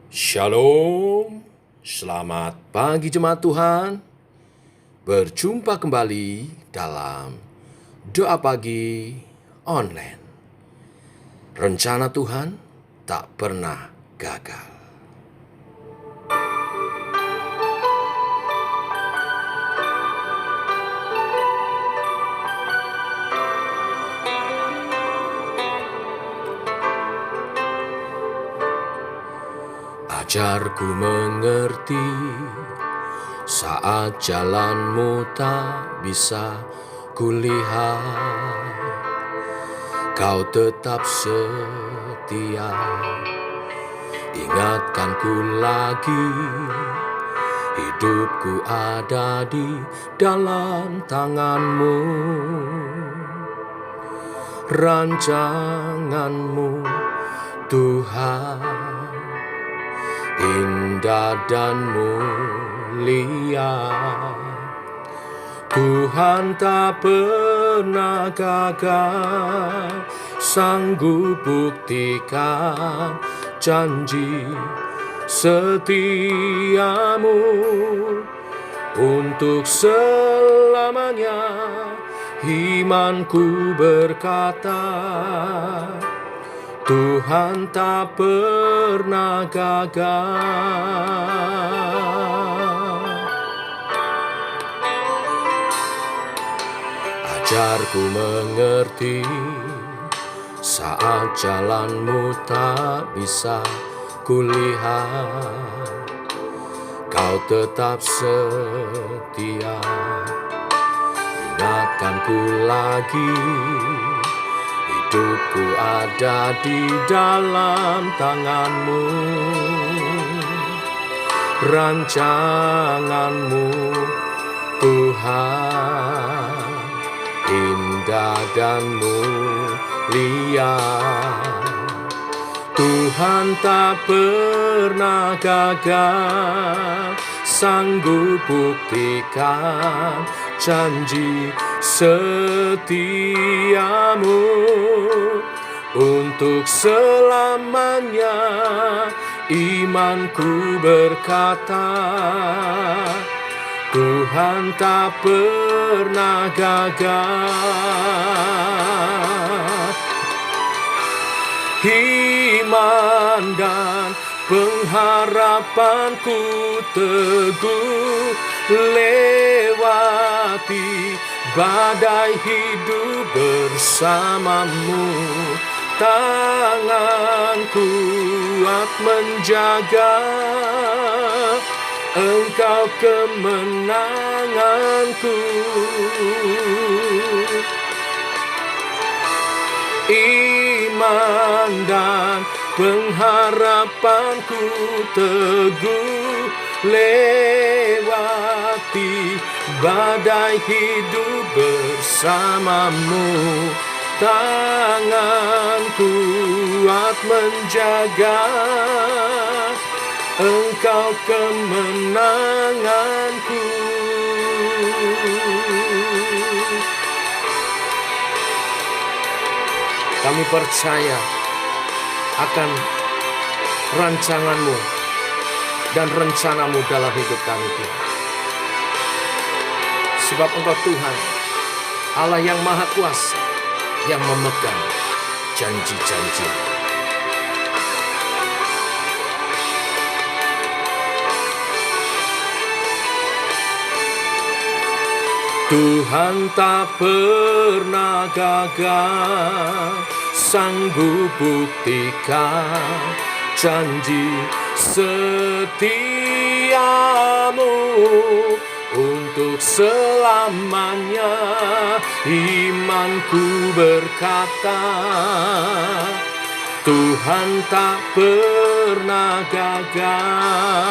Shalom, selamat pagi jemaat Tuhan. Berjumpa kembali dalam doa pagi online. Rencana Tuhan tak pernah gagal. Ajarku mengerti saat jalanmu tak bisa kulihat. Kau tetap setia, ingatkanku lagi. Hidupku ada di dalam tanganmu. Rancanganmu Tuhan indah dan mulia. Tuhan tak pernah gagal, sanggup buktikan janji setiamu untuk selamanya. Imanku berkata, Tuhan tak pernah gagal. Ajarku mengerti saat jalanmu tak bisa kulihat. Kau tetap setia, ingatkanku lagi. Hidupku ada di dalam tanganmu. Rancanganmu Tuhan indah dan mulia. Tuhan tak pernah gagal, sanggup buktikan janji setiamu untuk selamanya. Imanku berkata, Tuhan tak pernah gagal. Iman dan pengharapanku teguh, lewati badai hidup bersamamu. Tangan kuat menjaga, Engkau kemenanganku. Iman dan pengharapanku teguh, lewati badai hidup bersamamu. Tangan kuat menjaga, Engkau kemenanganku. Kami percaya akan rancanganmu dan rencanamu dalam hidup kami, Tuhan. Sebab Engkau Tuhan, Allah yang Maha Kuasa, yang memegang janji-janji. Tuhan tak pernah gagal, sanggup buktikan janji setiamu untuk selamanya. Imanku berkata, Tuhan tak pernah gagal,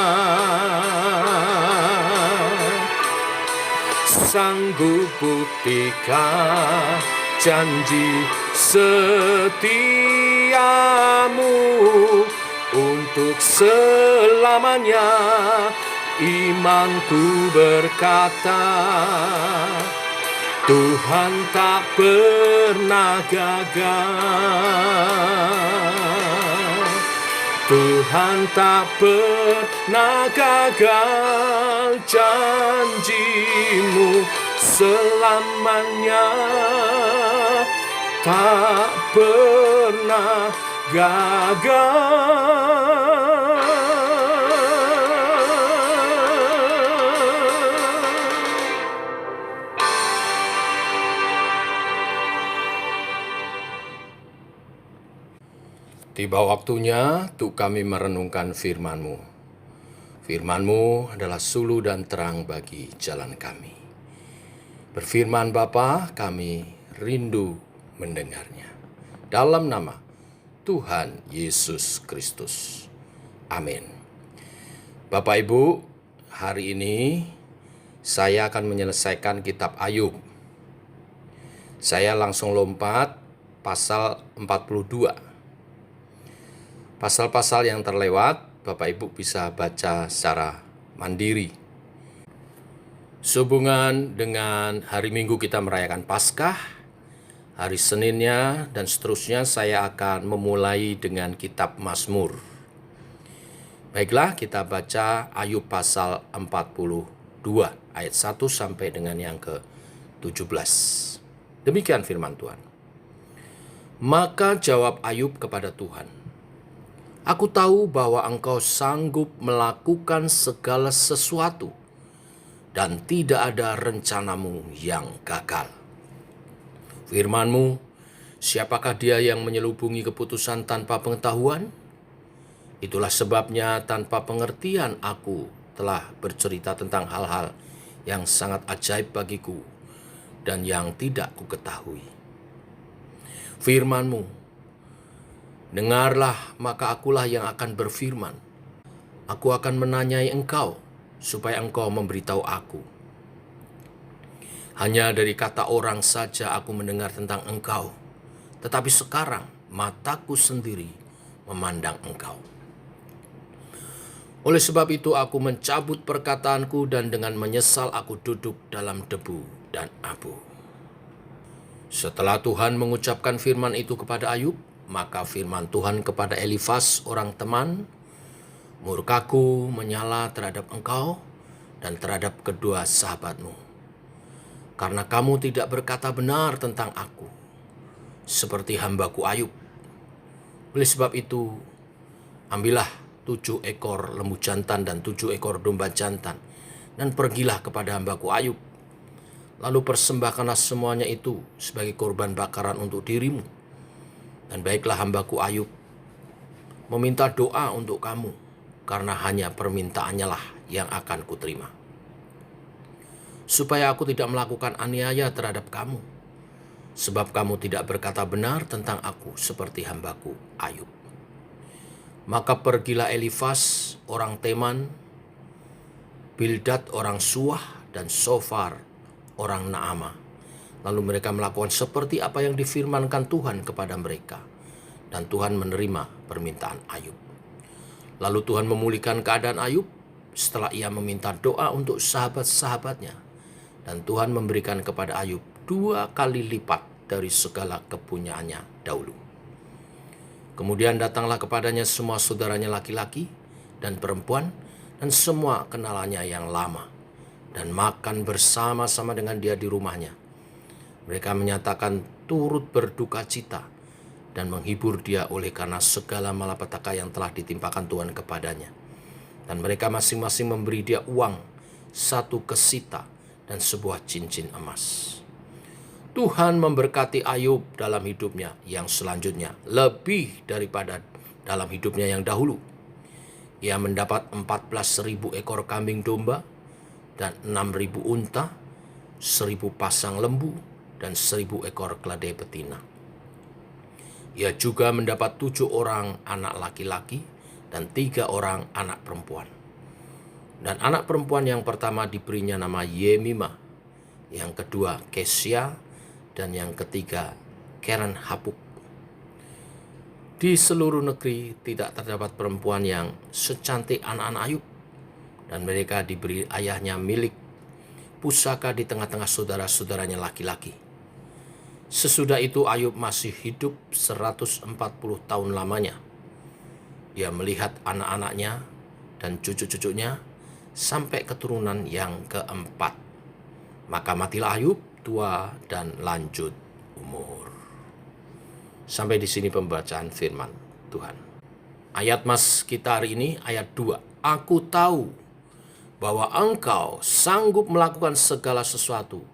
sanggup buktikan janji setiamu untuk selamanya. Imanku berkata, Tuhan tak pernah gagal. Tuhan tak pernah gagal, janji-Mu selamanya tak pernah gagal. Tiba waktunya untuk kami merenungkan firman-Mu. Firman-Mu adalah suluh dan terang bagi jalan kami. Berfirman Bapa, kami rindu mendengarnya. Dalam nama Tuhan Yesus Kristus. Amin. Bapak Ibu, hari ini saya akan menyelesaikan kitab Ayub. Saya langsung lompat pasal 42. Pasal-pasal yang terlewat, Bapak Ibu bisa baca secara mandiri. Sehubungan dengan hari Minggu kita merayakan Paskah, hari Seninnya dan seterusnya saya akan memulai dengan kitab Mazmur. Baiklah, kita baca Ayub pasal 42 ayat 1 sampai dengan yang ke-17. Demikian firman Tuhan. Maka jawab Ayub kepada Tuhan, "Aku tahu bahwa Engkau sanggup melakukan segala sesuatu, dan tidak ada rencana-Mu yang gagal. Firman-Mu, siapakah dia yang menyelubungi keputusan tanpa pengetahuan? Itulah sebabnya tanpa pengertian aku telah bercerita tentang hal-hal yang sangat ajaib bagiku dan yang tidak kuketahui. Firman-Mu, dengarlah, maka akulah yang akan berfirman. Aku akan menanyai Engkau, supaya Engkau memberitahu aku. Hanya dari kata orang saja aku mendengar tentang Engkau, tetapi sekarang mataku sendiri memandang Engkau. Oleh sebab itu aku mencabut perkataanku dan dengan menyesal aku duduk dalam debu dan abu." Setelah Tuhan mengucapkan firman itu kepada Ayub, maka firman Tuhan kepada Elifas orang teman, "Murkaku menyala terhadap engkau dan terhadap kedua sahabatmu, karena kamu tidak berkata benar tentang aku, seperti hambaku Ayub. Oleh sebab itu, ambillah 7 ekor lembu jantan dan 7 ekor domba jantan, dan pergilah kepada hambaku Ayub. Lalu persembahkanlah semuanya itu sebagai korban bakaran untuk dirimu. Dan baiklah hambaku Ayub meminta doa untuk kamu, karena hanya permintaannya lah yang akan kuterima. Supaya aku tidak melakukan aniaya terhadap kamu, sebab kamu tidak berkata benar tentang aku seperti hambaku Ayub." Maka pergilah Elifas orang Teman, Bildad orang Suah, dan Sofar orang Naamah. Lalu mereka melakukan seperti apa yang difirmankan Tuhan kepada mereka. Dan Tuhan menerima permintaan Ayub. Lalu Tuhan memulihkan keadaan Ayub setelah ia meminta doa untuk sahabat-sahabatnya. Dan Tuhan memberikan kepada Ayub 2 kali lipat dari segala kepunyaannya dahulu. Kemudian datanglah kepadanya semua saudaranya laki-laki dan perempuan dan semua kenalannya yang lama, dan makan bersama-sama dengan dia di rumahnya. Mereka menyatakan turut berduka cita dan menghibur dia oleh karena segala malapetaka yang telah ditimpakan Tuhan kepadanya. Dan mereka masing-masing memberi dia uang, 1 kesita dan sebuah cincin emas. Tuhan memberkati Ayub dalam hidupnya yang selanjutnya, lebih daripada dalam hidupnya yang dahulu. Ia mendapat 14.000 ekor kambing domba dan 6.000 unta, 1.000 pasang lembu, dan 1.000 ekor keledai betina. Ia juga mendapat 7 orang anak laki-laki dan 3 orang anak perempuan. Dan anak perempuan yang pertama diberinya nama Yemimah, yang kedua Kesya, dan yang ketiga Keren Hapuk. Di seluruh negeri tidak terdapat perempuan yang secantik anak-anak Ayub, dan mereka diberi ayahnya milik pusaka di tengah-tengah saudara-saudaranya laki-laki. Sesudah itu Ayub masih hidup 140 tahun lamanya. Ia melihat anak-anaknya dan cucu-cucunya sampai keturunan yang keempat. Maka matilah Ayub tua dan lanjut umur. Sampai di sini pembacaan firman Tuhan. Ayat mas kita hari ini, ayat 2. Aku tahu bahwa engkau sanggup melakukan segala sesuatu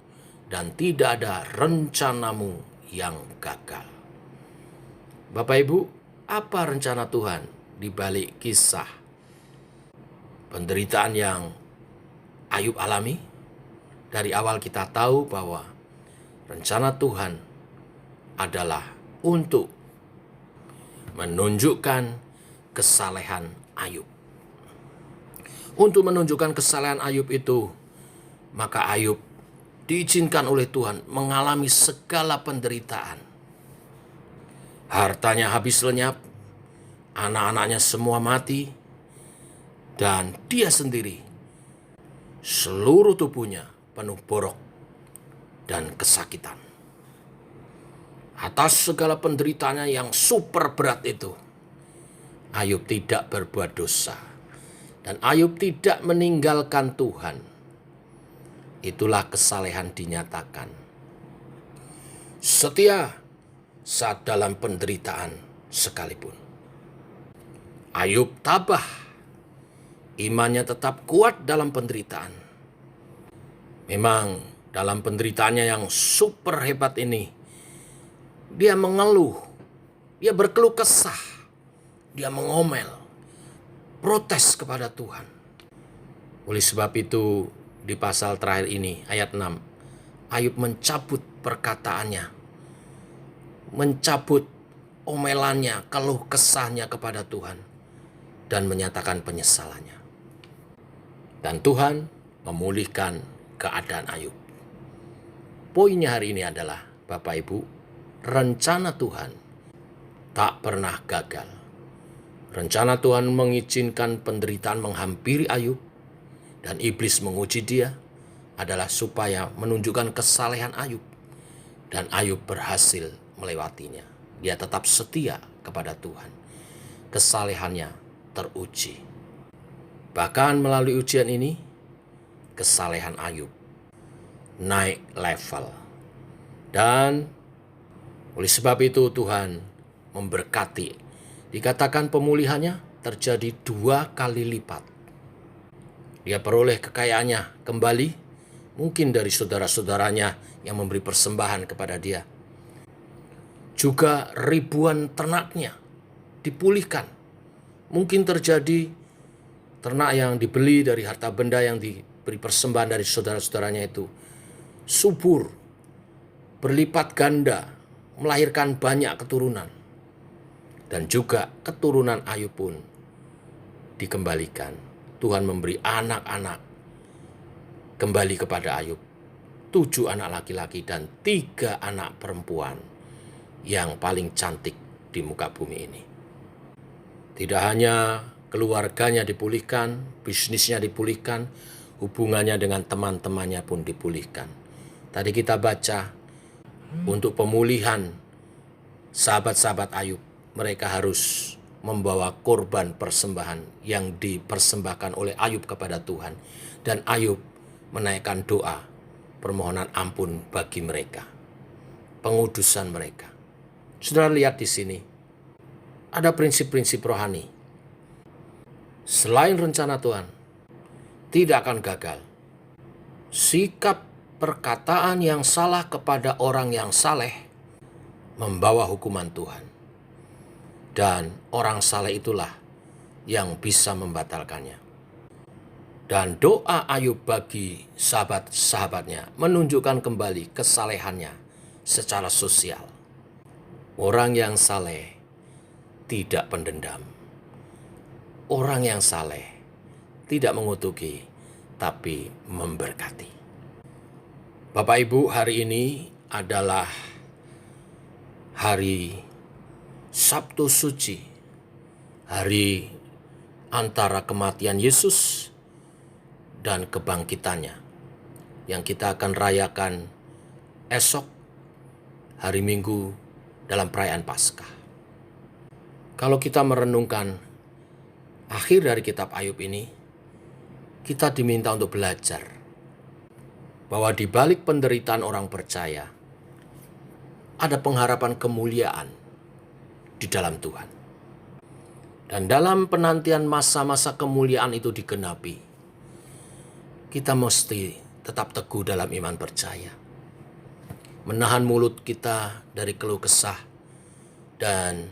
dan tidak ada rencanamu yang gagal. Bapak Ibu, apa rencana Tuhan di balik kisah penderitaan yang Ayub alami? Dari awal kita tahu bahwa rencana Tuhan adalah untuk menunjukkan kesalehan Ayub. Untuk menunjukkan kesalehan Ayub itu, maka Ayub diizinkan oleh Tuhan mengalami segala penderitaan. Hartanya habis lenyap, anak-anaknya semua mati, dan dia sendiri, seluruh tubuhnya penuh borok dan kesakitan. Atas segala penderitaannya yang super berat itu, Ayub tidak berbuat dosa. Dan Ayub tidak meninggalkan Tuhan. Itulah kesalehan dinyatakan. Setia saat dalam penderitaan sekalipun. Ayub tabah. Imannya tetap kuat dalam penderitaan. Memang dalam penderitaannya yang super hebat ini, dia mengeluh, dia berkeluh kesah, dia mengomel, protes kepada Tuhan. Oleh sebab itu, di pasal terakhir ini, ayat 6, Ayub mencabut perkataannya, mencabut omelannya, keluh kesahnya kepada Tuhan, dan menyatakan penyesalannya. Dan Tuhan memulihkan keadaan Ayub. Poinnya hari ini adalah, Bapak Ibu, rencana Tuhan tak pernah gagal. Rencana Tuhan mengizinkan penderitaan menghampiri Ayub dan iblis menguji dia adalah supaya menunjukkan kesalehan Ayub. Dan Ayub berhasil melewatinya. Dia tetap setia kepada Tuhan. Kesalehannya teruji. Bahkan melalui ujian ini, kesalehan Ayub naik level. Dan oleh sebab itu Tuhan memberkati. Dikatakan pemulihannya terjadi 2 kali lipat. Dia peroleh kekayaannya kembali, mungkin dari saudara-saudaranya yang memberi persembahan kepada dia. Juga ribuan ternaknya dipulihkan. Mungkin terjadi ternak yang dibeli dari harta benda yang diberi persembahan dari saudara-saudaranya itu subur, berlipat ganda, melahirkan banyak keturunan. Dan juga keturunan Ayub pun dikembalikan. Tuhan memberi anak-anak kembali kepada Ayub. 7 anak laki-laki dan 3 anak perempuan yang paling cantik di muka bumi ini. Tidak hanya keluarganya dipulihkan, bisnisnya dipulihkan, hubungannya dengan teman-temannya pun dipulihkan. Tadi kita baca, untuk pemulihan sahabat-sahabat Ayub, mereka harus membawa korban persembahan yang dipersembahkan oleh Ayub kepada Tuhan. Dan Ayub menaikkan doa, permohonan ampun bagi mereka, pengudusan mereka. Saudara lihat di sini, ada prinsip-prinsip rohani. Selain rencana Tuhan, tidak akan gagal. Sikap perkataan yang salah kepada orang yang saleh membawa hukuman Tuhan. Dan orang saleh itulah yang bisa membatalkannya. Dan doa Ayub bagi sahabat-sahabatnya menunjukkan kembali kesalehannya secara sosial. Orang yang saleh tidak pendendam. Orang yang saleh tidak mengutuki, tapi memberkati. Bapak Ibu, hari ini adalah hari Sabtu Suci, hari antara kematian Yesus dan kebangkitannya, yang kita akan rayakan esok hari Minggu dalam perayaan Paskah. Kalau kita merenungkan Akhir dari kitab Ayub ini, kita diminta untuk belajar bahwa di balik penderitaan orang percaya, ada pengharapan kemuliaan di dalam Tuhan. Dan dalam penantian masa-masa kemuliaan itu digenapi, kita mesti tetap teguh dalam iman percaya. Menahan mulut kita dari keluh kesah dan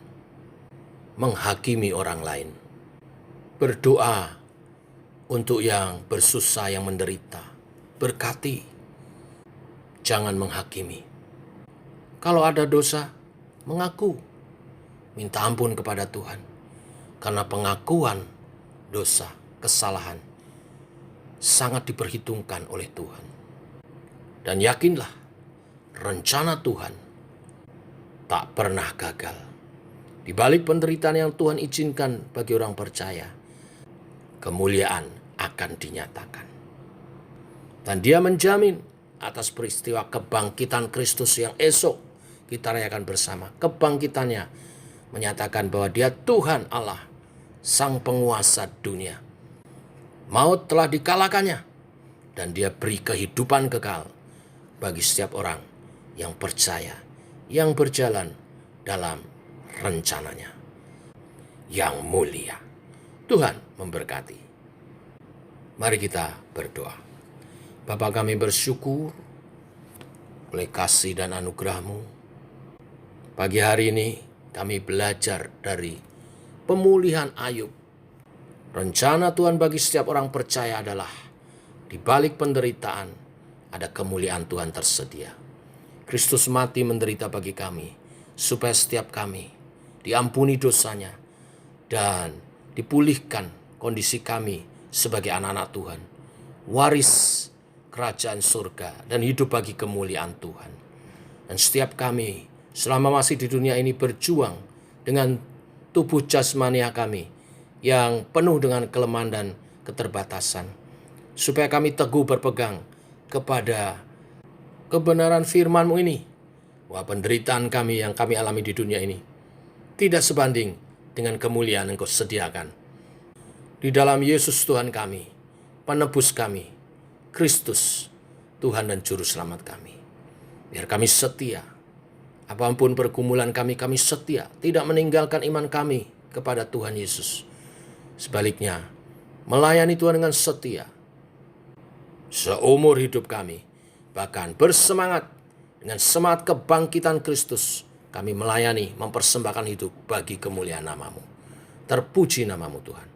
menghakimi orang lain. Berdoa untuk yang bersusah, yang menderita. Berkati, jangan menghakimi. Kalau ada dosa, mengaku. Minta ampun kepada Tuhan. Karena pengakuan dosa, kesalahan, sangat diperhitungkan oleh Tuhan. Dan yakinlah, rencana Tuhan tak pernah gagal. Di balik penderitaan yang Tuhan izinkan bagi orang percaya, kemuliaan akan dinyatakan. Dan Dia menjamin atas peristiwa kebangkitan Kristus yang esok kita rayakan bersama. Kebangkitannya menyatakan bahwa Dia Tuhan Allah, Sang Penguasa dunia. Maut telah dikalahkannya, dan Dia beri kehidupan kekal bagi setiap orang yang percaya, yang berjalan dalam rencananya yang mulia. Tuhan memberkati. Mari kita berdoa. Bapa, kami bersyukur oleh kasih dan anugerah-Mu. Pagi hari ini kami belajar dari pemulihan Ayub. Rencana Tuhan bagi setiap orang percaya adalah di balik penderitaan ada kemuliaan Tuhan tersedia. Kristus mati menderita bagi kami, supaya setiap kami diampuni dosanya dan dipulihkan kondisi kami sebagai anak-anak Tuhan, waris kerajaan surga dan hidup bagi kemuliaan Tuhan. Dan setiap kami selama masih di dunia ini berjuang dengan tubuh jasmania kami yang penuh dengan kelemahan dan keterbatasan, supaya kami teguh berpegang kepada kebenaran firman-Mu ini, bahwa penderitaan kami yang kami alami di dunia ini tidak sebanding dengan kemuliaan yang Kau sediakan di dalam Yesus Tuhan kami, penebus kami, Kristus, Tuhan dan Juru Selamat kami. Biar kami setia, apapun pergumulan kami setia, tidak meninggalkan iman kami kepada Tuhan Yesus. Sebaliknya, melayani Tuhan dengan setia seumur hidup kami, bahkan bersemangat dengan semangat kebangkitan Kristus. Kami melayani, mempersembahkan hidup bagi kemuliaan nama-Mu. Terpuji nama-Mu Tuhan.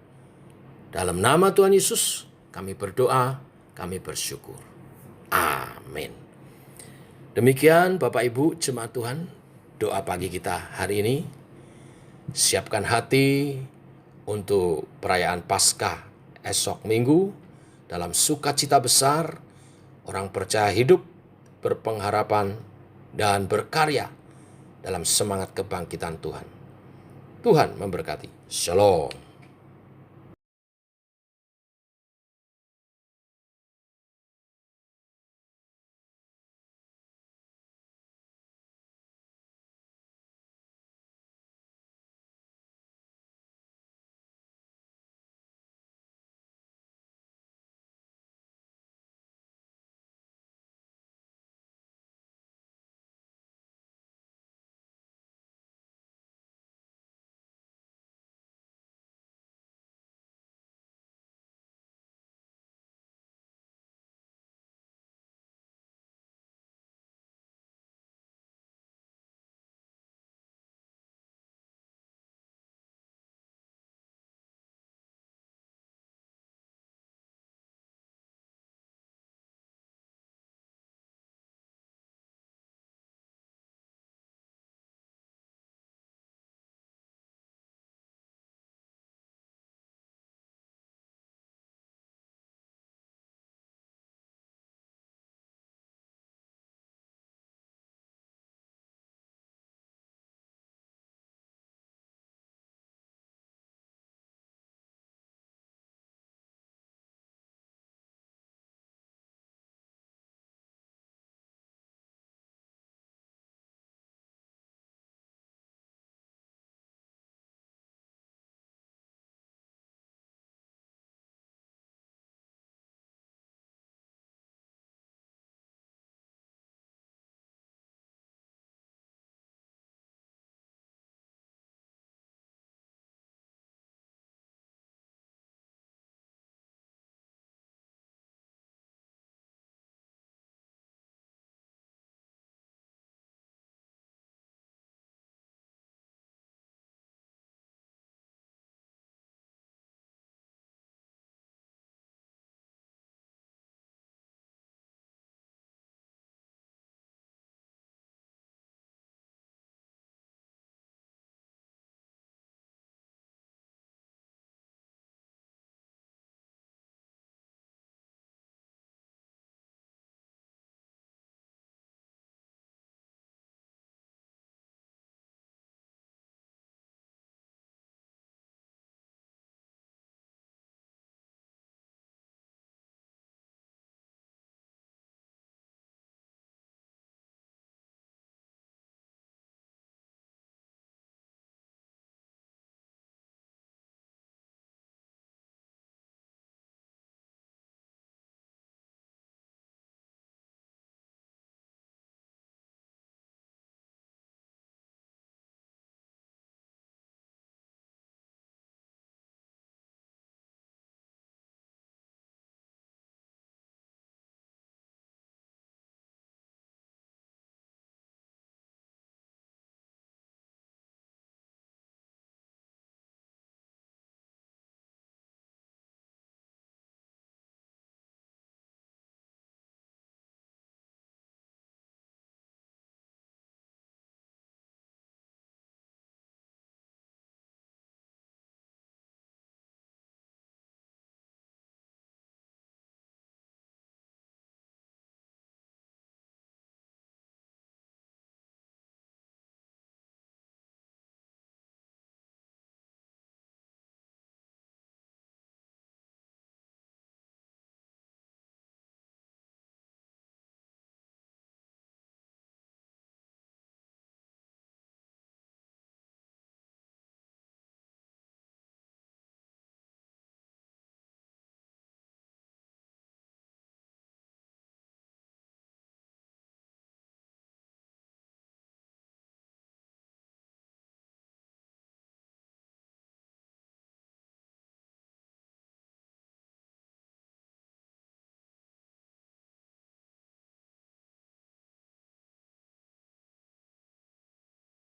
Dalam nama Tuhan Yesus, kami berdoa, kami bersyukur. Amin. Demikian Bapak Ibu jemaat Tuhan, doa pagi kita hari ini. Siapkan hati untuk perayaan Paskah esok Minggu dalam sukacita besar. Orang percaya hidup, berpengharapan, dan berkarya dalam semangat kebangkitan Tuhan. Tuhan memberkati. Shalom.